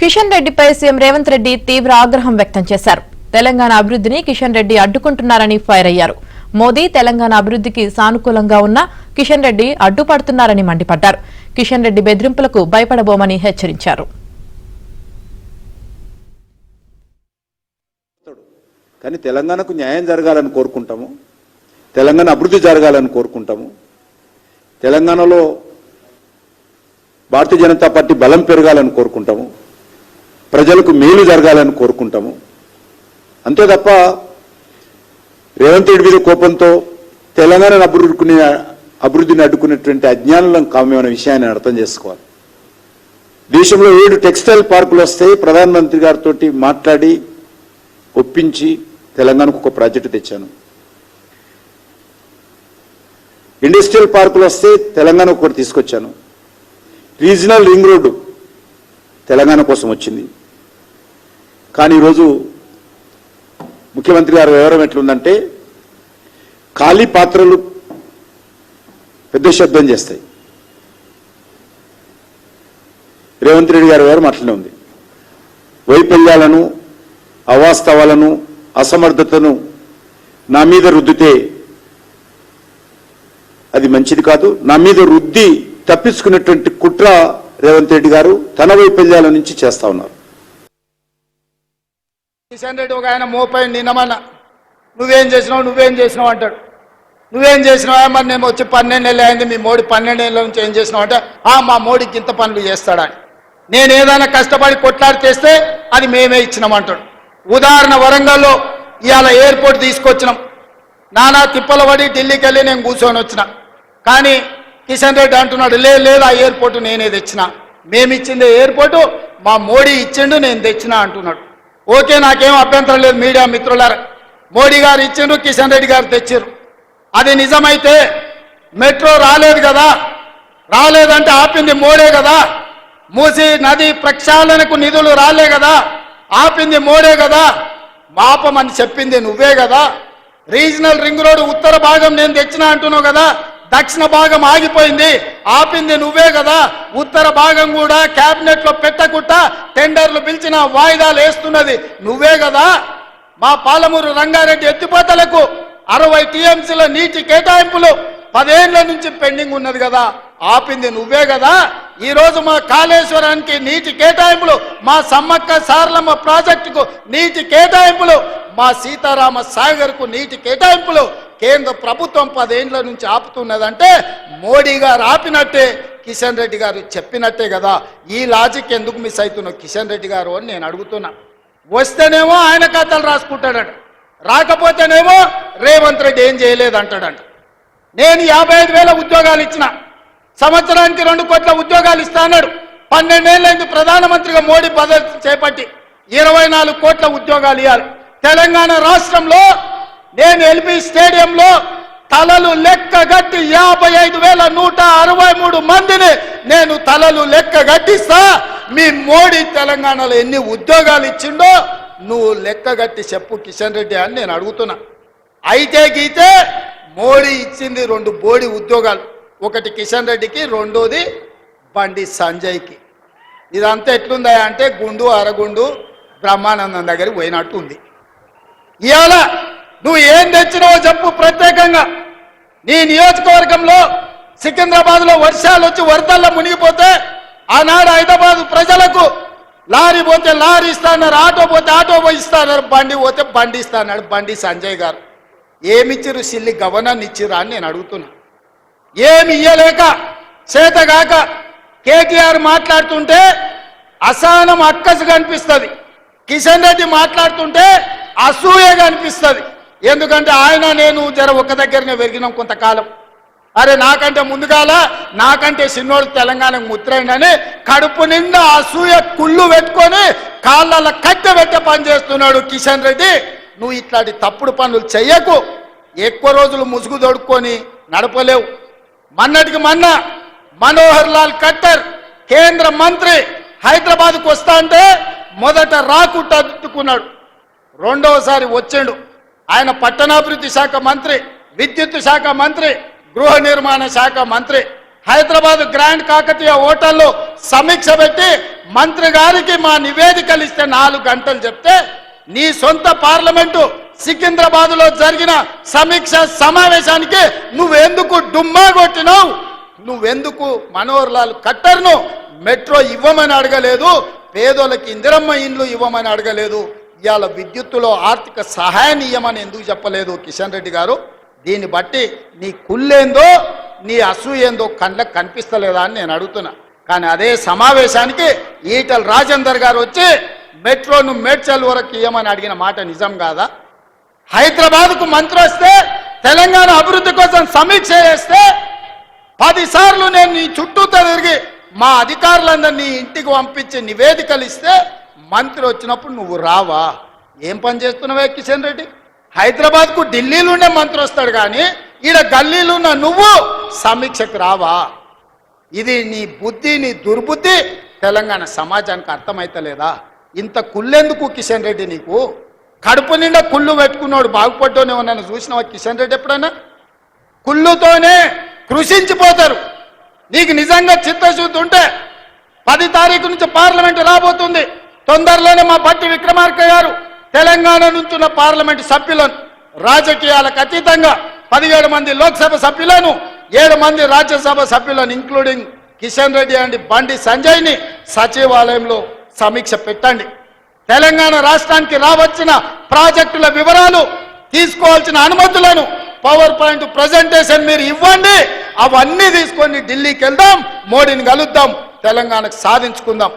కిషన్ రెడ్డిపై సీఎం రేవంత్ రెడ్డి తీవ్ర ఆగ్రహం వ్యక్తం చేశారు. తెలంగాణ అభివృద్ధిని కిషన్ రెడ్డి అడ్డుకుంటున్నారని ఫైర్ అయ్యారు. మోదీ తెలంగాణ అభివృద్ధికి సానుకూలంగా ఉన్న కిషన్ రెడ్డి అడ్డుపడుతున్నారని మండిపడ్డారు. కిషన్ రెడ్డి బెదిరింపులకు భయపడబోమని హెచ్చరించారు. కానీ తెలంగాణకు న్యాయం జరగాలని కోరుకుంటాము, తెలంగాణ అభివృద్ధి జరగాలని కోరుకుంటాము, తెలంగాణలో భారతీయ జనతా పార్టీ బలం పెరగాలని కోరుకుంటాము, ప్రజలకు మేలు జరగాలని కోరుకుంటాము. అంతే తప్ప రేవంత్ రెడ్డి మీద కోపంతో తెలంగాణ అభివృద్ధిని అడ్డుకునేటువంటి అజ్ఞానం కామ్యమైన విషయాన్ని అర్థం చేసుకోవాలి. దేశంలో 7 టెక్స్టైల్ పార్కులు వస్తాయి. ప్రధానమంత్రి గారితో మాట్లాడి ఒప్పించి తెలంగాణకు ఒక ప్రాజెక్టు తెచ్చాను. ఇండస్ట్రియల్ పార్కులు వస్తే తెలంగాణకు ఒకటి తీసుకొచ్చాను. రీజనల్ రింగ్ రోడ్డు తెలంగాణ కోసం వచ్చింది. కానీ ఈరోజు ముఖ్యమంత్రి గారి వివరం ఎట్లుందంటే ఖాళీ పాత్రలు పెద్ద శబ్దం చేస్తాయి. రేవంత్ రెడ్డి గారి వివరం అట్లనే ఉంది. వైఫల్యాలను, అవాస్తవాలను, అసమర్థతను నా మీద రుద్దితే అది మంచిది కాదు. నా మీద రుద్ది తప్పించుకునేటువంటి కుట్ర రేవంత్ రెడ్డి గారు తన వైఫల్యాల నుంచి చేస్తా ఉన్నారు. కిషన్ రెడ్డి ఒక ఆయన మోపై నిన్నమన్నా నువ్వేం చేసినావు అంటాడు. నువ్వేం చేసినావా? మరి నేను వచ్చి 12 నెలలు అయింది, మీ మోడీ 12 ఏళ్ళ నుంచి ఏం చేసినావు అంటే మా మోడీకి ఇంత పనులు చేస్తాడని. నేను ఏదైనా కష్టపడి కొట్లాడి చేస్తే అది మేమే ఇచ్చినామంటాడు. ఉదాహరణ వరంగల్లో ఇవాళ ఎయిర్పోర్ట్ తీసుకొచ్చినాం. నానా తిప్పల పడి ఢిల్లీకి వెళ్ళి నేను కూర్చొని వచ్చిన. కానీ కిషన్ రెడ్డి అంటున్నాడు లేదు ఆ ఎయిర్పోర్టు నేనే తెచ్చినా, మేమిచ్చిందే ఎయిర్పోర్టు మా మోడీ ఇచ్చిండు నేను తెచ్చినా అంటున్నాడు. ఓకే, నాకేం అభ్యంతరం లేదు. మీడియా మిత్రులారా, మోడీ గారు ఇచ్చిండ్రు, కిషన్ రెడ్డి గారు తెచ్చిర్రు. అది నిజమైతే మెట్రో రాలేదు కదా, రాలేదంటే ఆపింది మోడే కదా. మూసీ నది ప్రక్షాళనకు నిధులు రాలే కదా, ఆపింది మోడే కదా. మాపమని చెప్పింది నువ్వే కదా. రీజనల్ రింగ్ రోడ్డు ఉత్తర భాగం నేను తెచ్చినా అంటున్నావు కదా, దక్షిణ భాగం ఆగిపోయింది, ఆపింది నువ్వే కదా. ఉత్తర భాగం కూడా క్యాబినెట్ లో పెట్టకుండా టెండర్లు పిలిచిన వాయిదాలు వేస్తున్నది నువ్వే కదా. మా పాలమూరు రంగారెడ్డి ఎత్తిపోతలకు 60 టీఎంసీల నీటి కేటాయింపులు 10 ఏళ్ల నుంచి పెండింగ్ ఉన్నది కదా, ఆపింది నువ్వే కదా. ఈరోజు మా కాళేశ్వరానికి నీటి కేటాయింపులు, మా సమ్మక్క సారలమ్మ ప్రాజెక్టుకు నీటి కేటాయింపులు, మా సీతారామ సాగర్కు నీటి కేటాయింపులు కేంద్ర ప్రభుత్వం 10 ఏళ్ల నుంచి ఆపుతున్నదంటే మోడీ గారు ఆపినట్టే, కిషన్ రెడ్డి గారు చెప్పినట్టే కదా. ఈ లాజిక్ ఎందుకు మిస్ అవుతున్నావు కిషన్ రెడ్డి గారు అని నేను అడుగుతున్నా. వస్తేనేమో ఆయన కథలు రాసుకుంటాడట, రాకపోతేనేమో రేవంత్ రెడ్డి ఏం చేయలేదు అంటాడంట. నేను 55,000 ఉద్యోగాలు ఇచ్చిన, సంవత్సరానికి 2 కోట్ల ఉద్యోగాలు ఇస్తా అన్నాడు. 12 ఏళ్ళైంది ప్రధానమంత్రిగా మోడీ పదవి చేపట్టి 24 కోట్ల ఉద్యోగాలు ఇవ్వాలి. తెలంగాణ రాష్ట్రంలో నేను ఎల్బీ స్టేడియంలో తలలు లెక్కగట్టి 55,163 మందిని నేను తలలు లెక్కగట్టిస్తా. మీ మోడీ తెలంగాణలో ఎన్ని ఉద్యోగాలు ఇచ్చిండో నువ్వు లెక్కగట్టి చెప్పు కిషన్ రెడ్డి అని నేను అడుగుతున్నా. అయితే గీతే మోడీ ఇచ్చింది 2 బోడి ఉద్యోగాలు, ఒకటి కిషన్ రెడ్డికి, రెండోది బండి సంజయ్కి. ఇదంతా ఎట్లుందా అంటే గుండు అరగుండు బ్రహ్మానందం దగ్గరికి పోయినట్టు ఉంది. ఇవాళ నువ్వు ఏం తెచ్చినావో చెప్పు. ప్రత్యేకంగా నీ నియోజకవర్గంలో సికింద్రాబాద్లో వర్షాలు వచ్చి వరదల్లో మునిగిపోతే ఆనాడు హైదరాబాద్ ప్రజలకు లారీ పోతే లారీ ఇస్తాన్నారు, ఆటో పోతే ఆటో ఇస్తాన్నారు, బండి పోతే బండి ఇస్తాన్నాడు బండి సంజయ్ గారు. ఏమిచ్చిరు? సిల్లి గవర్నర్ ఇచ్చిరా అని నేను అడుగుతున్నా. ఏమి ఇయ్యలేక చేతగాక కేటీఆర్ మాట్లాడుతుంటే అసహనం అక్కసు కనిపిస్తుంది, కిషన్ రెడ్డి మాట్లాడుతుంటే అసూయగా అనిపిస్తుంది. ఎందుకంటే ఆయన నేను ఒక దగ్గరనే పెరిగినాం కొంతకాలం. అరే నాకంటే ముందుగాల నాకంటే చిన్నోడు తెలంగాణకు ముద్రైందని కడుపు నిండా అసూయ కుళ్ళు పెట్టుకొని కాళ్ళ కట్టె పెట్టే పని చేస్తున్నాడు కిషన్ రెడ్డి. నువ్వు ఇట్లాంటి తప్పుడు పనులు చెయ్యకు. ఎక్కువ రోజులు ముసుగు దొడుక్కొని నడపలేవు. మొన్నటికి మొన్న మనోహర్ లాల్ ఖట్టర్ కేంద్ర మంత్రి హైదరాబాద్కు వస్తా అంటే మొదట రాకుండా అడ్డుకున్నాడు, రెండవసారి వచ్చిండు. ఆయన పట్టణాభివృద్ధి శాఖ మంత్రి, విద్యుత్ శాఖ మంత్రి, గృహ నిర్మాణ శాఖ మంత్రి. హైదరాబాద్ గ్రాండ్ కాకతీయ హోటల్లో సమీక్ష పెట్టి మంత్రి గారికి మా నివేదికలు ఇస్తే 4 గంటలు చెప్తే నీ సొంత పార్లమెంటు సికింద్రాబాద్ లో జరిగిన సమీక్ష సమావేశానికి నువ్వెందుకు డుమ్మా కొట్టినావు? నువ్వెందుకు మనోహర్ లాల్ ఖట్టర్ను మెట్రో ఇవ్వమని అడగలేదు? పేదోళ్ళకి ఇందిరమ్మ ఇండ్లు ఇవ్వమని అడగలేదు? ఇవాళ విద్యుత్తులో ఆర్థిక సహాయాన్ని ఇవ్వమని ఎందుకు చెప్పలేదు కిషన్ రెడ్డి గారు? దీన్ని బట్టి నీ కుళ్ళేందో నీ అసూయేందో కళ్ళకు కనిపిస్తలేదా అని నేను అడుగుతున్నా. కానీ అదే సమావేశానికి ఈటల రాజేందర్ గారు వచ్చి మెట్రోను మేడ్చల్ వరకు ఇవ్వమని అడిగిన మాట నిజం కాదా? హైదరాబాద్కు మంత్రి వస్తే తెలంగాణ అభివృద్ధి కోసం సమీక్ష చేస్తే 10 సార్లు నేను నీ చుట్టూతో తిరిగి మా అధికారులందరినీ ఇంటికి పంపించి నివేదికలు ఇస్తే మంత్రి వచ్చినప్పుడు నువ్వు రావా? ఏం పని చేస్తున్నావే కిషన్ రెడ్డి? హైదరాబాద్కు ఢిల్లీలోనే మంత్రి వస్తాడు కానీ ఈడ గల్లీలో ఉన్న నువ్వు సమీక్షకు రావా? ఇది నీ బుద్ధి, నీ దుర్బుద్ధి తెలంగాణ సమాజానికి అర్థమైతలేదా? ఇంత కుళ్ళెందుకు కిషన్ రెడ్డి నీకు? కడుపు నిండా కుళ్ళు పెట్టుకున్నాడు బాగుపడ్డోనే ఉన్నాను చూసినావా కిషన్ రెడ్డి ఎప్పుడైనా? కుళ్ళుతోనే కృషించిపోతారు. నీకు నిజంగా చిత్తశుద్ధి ఉంటే 10 తారీఖు నుంచి పార్లమెంటు రాబోతుంది. తొందరలోనే మా భట్టి విక్రమార్క గారు తెలంగాణ నుంచి ఉన్న పార్లమెంటు సభ్యులను రాజకీయాలకు అతీతంగా 17 మంది లోక్సభ సభ్యులను 7 మంది రాజ్యసభ సభ్యులను ఇంక్లూడింగ్ కిషన్ రెడ్డి అండ్ బండి సంజయ్ని సచివాలయంలో సమీక్ష పెట్టండి. తెలంగాణ రాష్ట్రానికి రావచ్చిన ప్రాజెక్టుల వివరాలు, తీసుకోవాల్సిన అనుమతులను పవర్ పాయింట్ ప్రజెంటేషన్ మీరు ఇవ్వండి. అవన్నీ తీసుకొని ఢిల్లీకి వెళ్దాం, మోడీని కలుద్దాం, తెలంగాణకు సాధించుకుందాం.